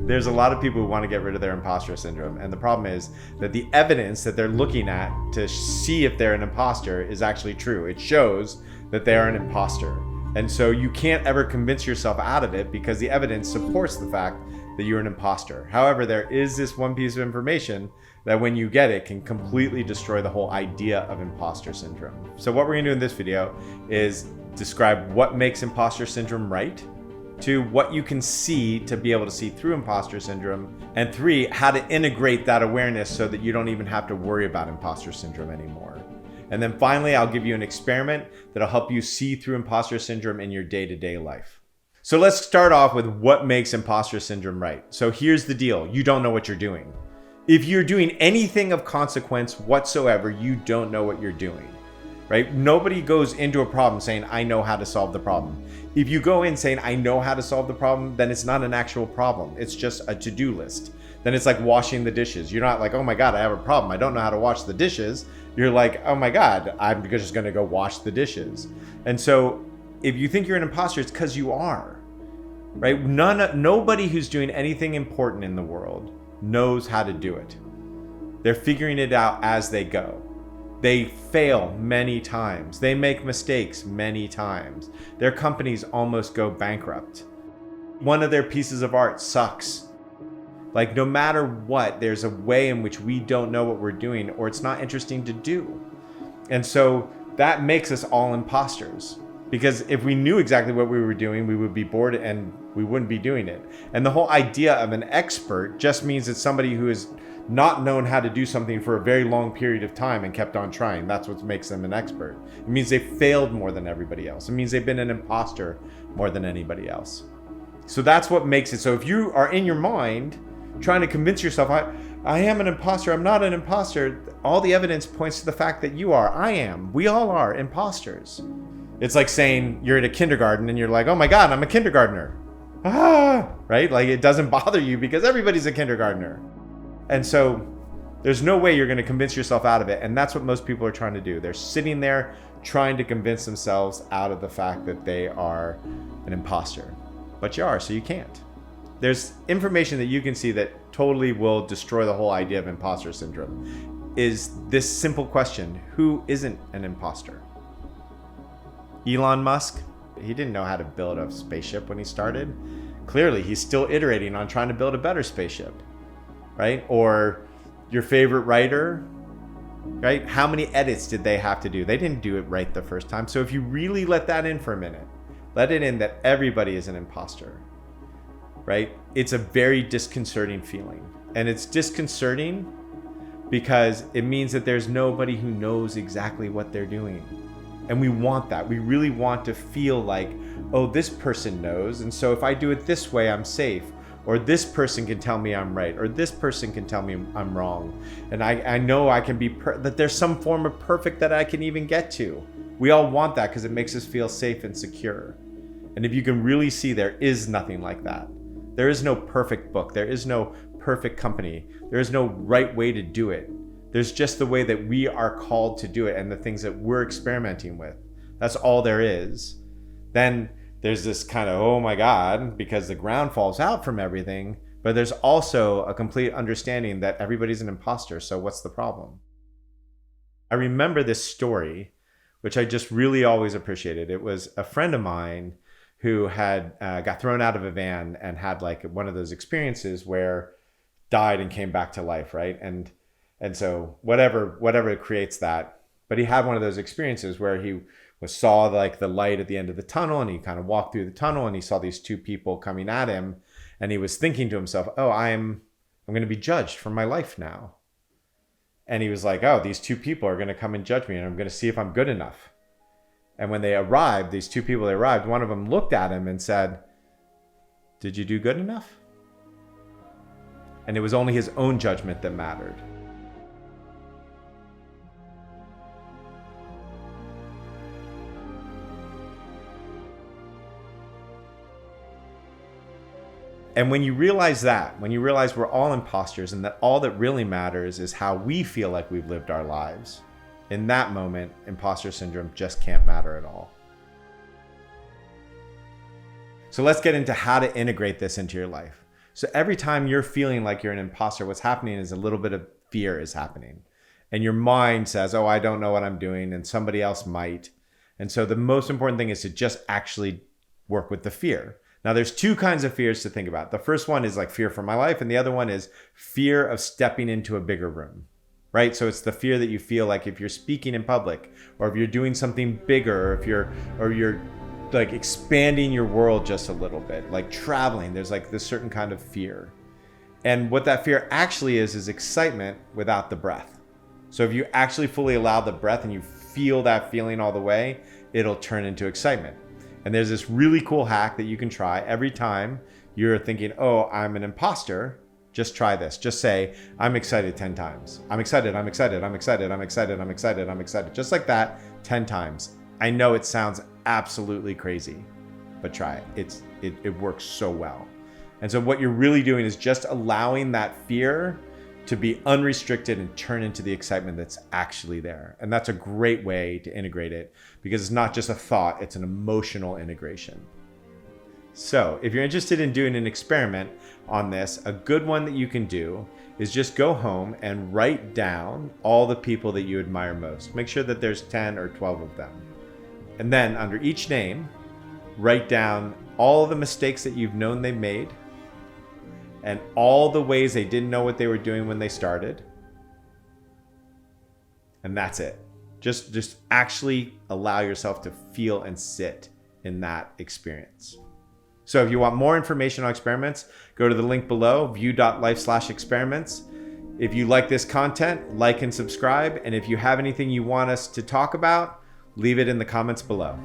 There's a lot of people who want to get rid of their imposter syndrome. And the problem is that the evidence that they're looking at to see if they're an imposter is actually true. It shows that they are an imposter. And so you can't ever convince yourself out of it because the evidence supports the fact that you're an imposter. However, there is this one piece of information that when you get it can completely destroy the whole idea of imposter syndrome. So what we're gonna do in this video is describe what makes imposter syndrome right, 2, what you can see to be able to see through imposter syndrome, and 3, how to integrate that awareness so that you don't even have to worry about imposter syndrome anymore. And then finally, I'll give you an experiment that'll help you see through imposter syndrome in your day-to-day life. So let's start off with what makes imposter syndrome right. So here's the deal. You don't know what you're doing. If you're doing anything of consequence whatsoever, you don't know what you're doing, right? Nobody goes into a problem saying, I know how to solve the problem. If you go in saying, I know how to solve the problem, then it's not an actual problem. It's just a to-do list. Then it's like washing the dishes. You're not like, oh my God, I have a problem. I don't know how to wash the dishes. You're like, oh my God, I'm just gonna go wash the dishes. And so if you think you're an imposter, it's because you are, right? Nobody who's doing anything important in the world knows how to do it. They're figuring it out as they go. They fail many times. They make mistakes many times. Their companies almost go bankrupt. One of their pieces of art sucks. Like no matter what, there's a way in which we don't know what we're doing or it's not interesting to do. And so that makes us all imposters. Because if we knew exactly what we were doing, we would be bored and we wouldn't be doing it. And the whole idea of an expert just means it's somebody who has not known how to do something for a very long period of time and kept on trying. That's what makes them an expert. It means they failed more than everybody else. It means they've been an imposter more than anybody else. So that's what makes it. So if you are in your mind trying to convince yourself, I am an imposter, I'm not an imposter, all the evidence points to the fact that you are. I am. We all are imposters. It's like saying you're at a kindergarten and you're like, oh my God, I'm a kindergartner. Right? Like it doesn't bother you because everybody's a kindergartner. And so there's no way you're going to convince yourself out of it. And that's what most people are trying to do. They're sitting there trying to convince themselves out of the fact that they are an imposter. But you are, so you can't. There's information that you can see that totally will destroy the whole idea of imposter syndrome. Is this simple question: who isn't an imposter? Elon Musk, he didn't know how to build a spaceship when he started. Clearly, he's still iterating on trying to build a better spaceship, right? Or your favorite writer, right? How many edits did they have to do? They didn't do it right the first time. So if you really let that in for a minute, let it in that everybody is an imposter, right? It's a very disconcerting feeling. And it's disconcerting because it means that there's nobody who knows exactly what they're doing. And we want that. We really want to feel like, oh, this person knows. And so if I do it this way, I'm safe. Or this person can tell me I'm right. Or this person can tell me I'm wrong. And I know I can be, that there's some form of perfect that I can even get to. We all want that because it makes us feel safe and secure. And if you can really see, there is nothing like that. There is no perfect book. There is no perfect company. There is no right way to do it. There's just the way that we are called to do it and the things that we're experimenting with. That's all there is. Then there's this kind of, oh my God, because the ground falls out from everything. But there's also a complete understanding that everybody's an imposter. So what's the problem? I remember this story, which I just really always appreciated. It was a friend of mine who had got thrown out of a van and had like one of those experiences where died and came back to life, right? And so whatever creates that, but he had one of those experiences where he saw like the light at the end of the tunnel, and he kind of walked through the tunnel and he saw these two people coming at him, and he was thinking to himself, oh, I'm going to be judged for my life now. And he was like, oh, these two people are going to come and judge me, and I'm going to see if I'm good enough. And when they arrived, these two people, they arrived, one of them looked at him and said, did you do good enough? And it was only his own judgment that mattered. And when you realize that, when you realize we're all imposters and that all that really matters is how we feel like we've lived our lives, in that moment, imposter syndrome just can't matter at all. So let's get into how to integrate this into your life. So every time you're feeling like you're an imposter, what's happening is a little bit of fear is happening. And your mind says, oh, I don't know what I'm doing, and somebody else might. And so the most important thing is to just actually work with the fear. Now, there's two kinds of fears to think about. The first one is like fear for my life, and the other one is fear of stepping into a bigger room, right? So it's the fear that you feel like if you're speaking in public, or if you're doing something bigger, or you're like expanding your world just a little bit, like traveling, there's like this certain kind of fear. And what that fear actually is excitement without the breath. So if you actually fully allow the breath and you feel that feeling all the way, it'll turn into excitement. And there's this really cool hack that you can try every time you're thinking, oh, I'm an imposter. Just try this. Just say, I'm excited 10 times. I'm excited, I'm excited, I'm excited, I'm excited, I'm excited, I'm excited. Just like that, 10 times. I know it sounds absolutely crazy, but try it. It works so well. And so what you're really doing is just allowing that fear to be unrestricted and turn into the excitement that's actually there. And that's a great way to integrate it, because it's not just a thought, it's an emotional integration. So if you're interested in doing an experiment on this, a good one that you can do is just go home and write down all the people that you admire most. Make sure that there's 10 or 12 of them. And then under each name, write down all the mistakes that you've known they made, and all the ways they didn't know what they were doing when they started. And that's it. Just actually allow yourself to feel and sit in that experience. So if you want more information on experiments, go to the link below, view.life/experiments. If you like this content, like and subscribe. And if you have anything you want us to talk about, leave it in the comments below.